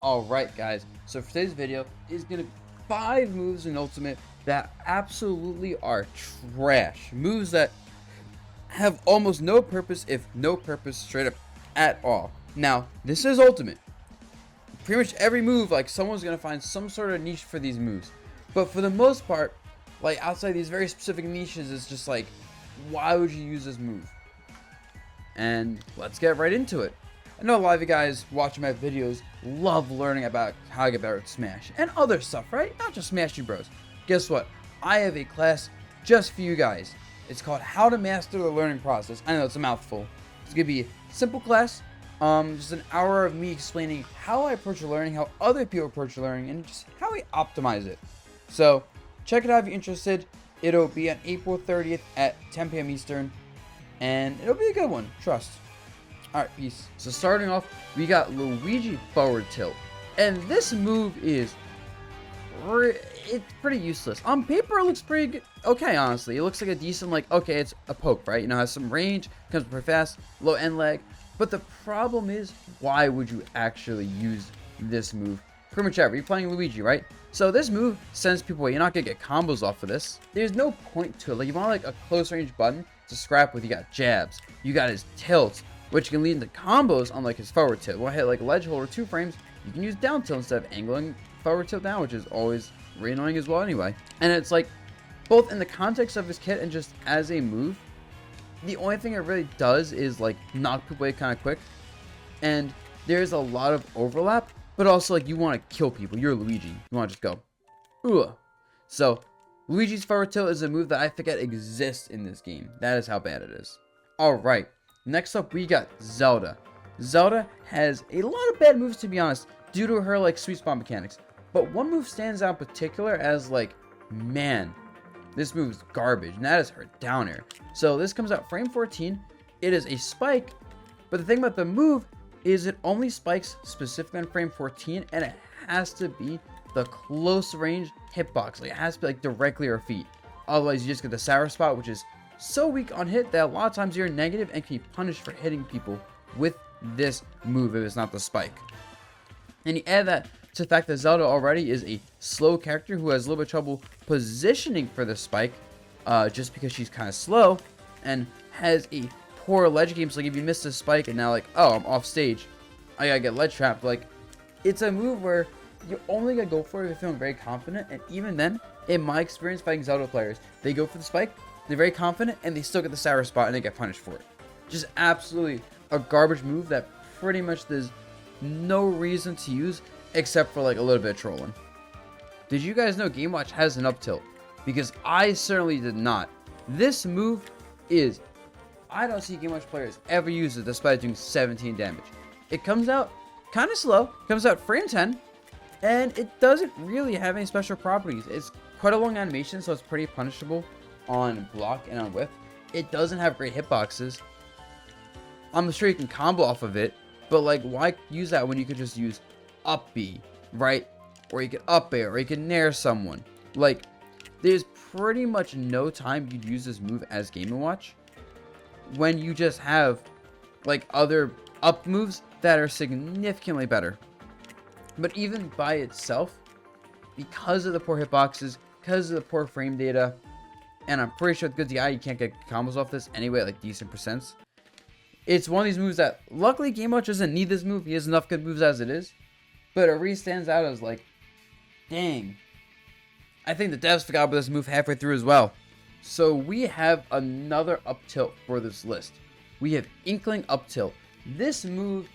Alright guys, so for today's video is going to be 5 moves in Ultimate that absolutely are trash. Moves that have almost no purpose, if no purpose straight up at all. Now, this is Ultimate. Pretty much every move, like someone's going to find some sort of niche for these moves. But for the most part, like outside these very specific niches, it's just like, why would you use this move? And let's get right into it. I know a lot of you guys watching my videos love learning about how to get better at Smash and other stuff, right? Not just Smash You Bros. Guess what? I have a class just for you guys. It's called How to Master the Learning Process. I know it's a mouthful. It's going to be a simple class, just an hour of me explaining how I approach learning, how other people approach learning, and just how we optimize it. So check it out if you're interested. It'll be on April 30th at 10 p.m. Eastern, and it'll be a good one, trust. Alright, peace. So starting off, we got Luigi forward tilt. And this move is it's pretty useless. On paper, it looks pretty good. Okay, honestly. It looks like a decent, like, okay, it's a poke, right? You know, has some range, comes pretty fast, low end lag. But the problem is, why would you actually use this move? Pretty much ever. You're playing Luigi, right? So this move sends people away. You're not going to get combos off of this. There's no point to it. Like, you want, like, a close range button to scrap with. You got jabs. You got his tilts, which can lead into combos on like his forward tilt. When I hit like ledge hold or 2 frames, you can use down tilt instead of angling forward tilt down, which is always really annoying as well anyway. And it's like, both in the context of his kit and just as a move, the only thing it really does is like knock people away kind of quick. And there's a lot of overlap, but also like you want to kill people. You're Luigi. You want to just go, ooh. So Luigi's forward tilt is a move that I forget exists in this game. That is how bad it is. Alright. Next up, we got Zelda. Zelda has a lot of bad moves, to be honest, due to her, like, sweet spot mechanics. But one move stands out in particular as, like, man, this move is garbage, and that is her down air. So this comes out frame 14. It is a spike, but the thing about the move is it only spikes specifically on frame 14, and it has to be the close range hitbox. Like, it has to be, like, directly at her feet. Otherwise, you just get the sour spot, which is so weak on hit that a lot of times you're negative and can be punished for hitting people with this move if it's not the spike. And you add that to the fact that Zelda already is a slow character who has a little bit of trouble positioning for the spike, just because she's kind of slow and has a poor ledge game. So like if you miss the spike and now like, oh, I'm off stage, I gotta get ledge trapped. Like, it's a move where you're only gonna go for it if you're feeling very confident. And even then, in my experience fighting Zelda players, they go for the spike, they're very confident, and they still get the sour spot, and they get punished for it. Just absolutely a garbage move that pretty much there's no reason to use except for like a little bit of trolling. Did you guys know Game Watch has an up tilt? Because I certainly did not. This move is, I don't see Game Watch players ever use it despite doing 17 damage. It comes out kind of slow, comes out frame 10, and it doesn't really have any special properties. It's quite a long animation, so it's pretty punishable on block and on whip. It doesn't have great hitboxes. I'm sure you can combo off of it, but like, why use that when you could just use up B, right? Or you could up air, or you can nair someone. Like, there's pretty much no time you'd use this move as Game & Watch when you just have like other up moves that are significantly better. But even by itself, because of the poor hitboxes, because of the poor frame data, and I'm pretty sure with good DI you can't get combos off this anyway, like decent percents. It's one of these moves that, luckily Game Watch doesn't need this move. He has enough good moves as it is. But it really stands out as like, dang. I think the devs forgot about this move halfway through as well. So we have another up tilt for this list. We have Inkling up tilt. This move,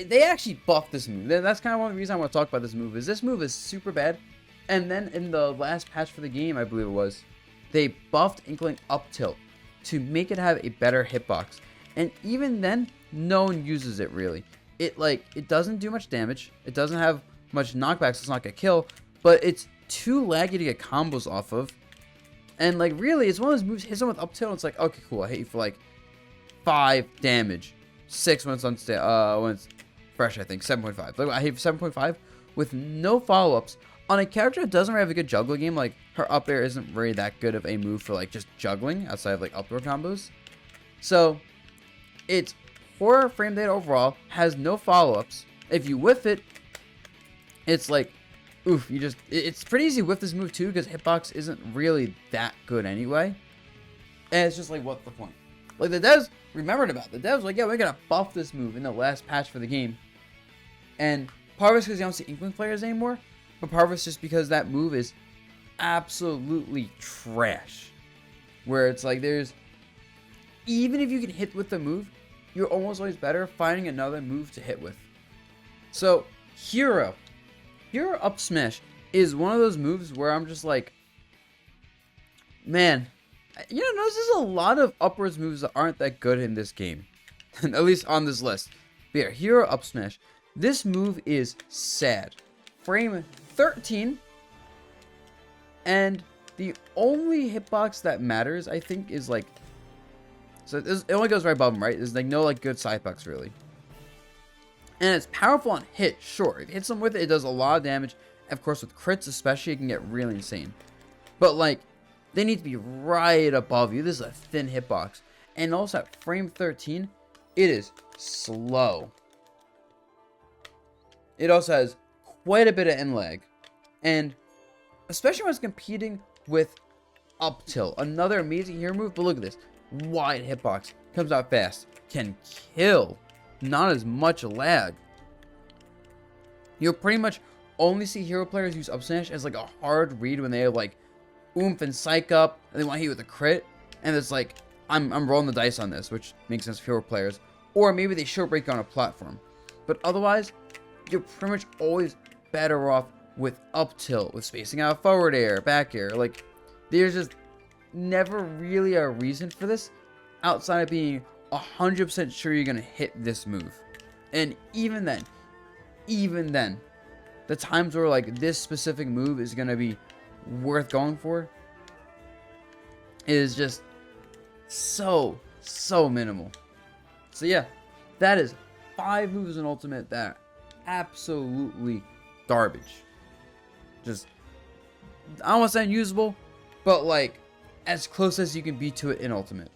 they actually buffed this move. That's kind of one of the reasons I want to talk about this move. Is this move is super bad. And then in the last patch for the game, I believe it was, they buffed Inkling up tilt to make it have a better hitbox. And even then, no one uses it really. It doesn't do much damage. It doesn't have much knockback, so it's not gonna kill. But it's too laggy to get combos off of. And like really, it's one of those moves. Hit someone with up tilt, and it's like, okay, cool. I hit you for like 5 damage, 6 when it's when it's fresh. I think 7.5. Like I hit 7.5 with no follow-ups on a character that doesn't really have a good juggler game. Like her up air isn't really that good of a move for like just juggling outside of like up throw combos. So it's poor frame data overall, has no follow-ups. If you whiff it, it's like, oof, it's pretty easy with this move too, because Hitbox isn't really that good anyway. And it's just like, what's the point? Like, the devs remembered about it. The devs were like, yeah, we're gonna buff this move in the last patch for the game. And part of it's because you don't see Inkling players anymore, but part of it's just because that move is absolutely trash. Where it's like, even if you can hit with the move, you're almost always better finding another move to hit with. So, Hero up smash is one of those moves where I'm just like, man, there's a lot of upwards moves that aren't that good in this game. At least on this list. But yeah, Hero up smash. This move is sad. Frame 13. And the only hitbox that matters, I think, is like, so it only goes right above him, right? There's like no like good sidebox really. And it's powerful on hit, sure. If you hit someone with it, it does a lot of damage. Of course, with crits especially, it can get really insane. But like, they need to be right above you. This is a thin hitbox. And also at frame 13, it is slow. It also has quite a bit of end lag. And especially when it's competing with Uptilt, another amazing hero move. But look at this. Wide hitbox. Comes out fast. Can kill. Not as much lag. You'll pretty much only see hero players use up smash as like a hard read when they have like oomph and psych up and they want to hit you with a crit. And it's like, I'm rolling the dice on this, which makes sense for hero players. Or maybe they show break on a platform. But otherwise, you're pretty much always better off with up tilt, with spacing out forward air, back air. Like, there's just never really a reason for this outside of being 100% sure you're going to hit this move. And even then, the times where like this specific move is going to be worth going for is just so minimal. So yeah, that is 5 moves in Ultimate that are absolutely garbage. Just, I don't want to say unusable, but like as close as you can be to it in Ultimate.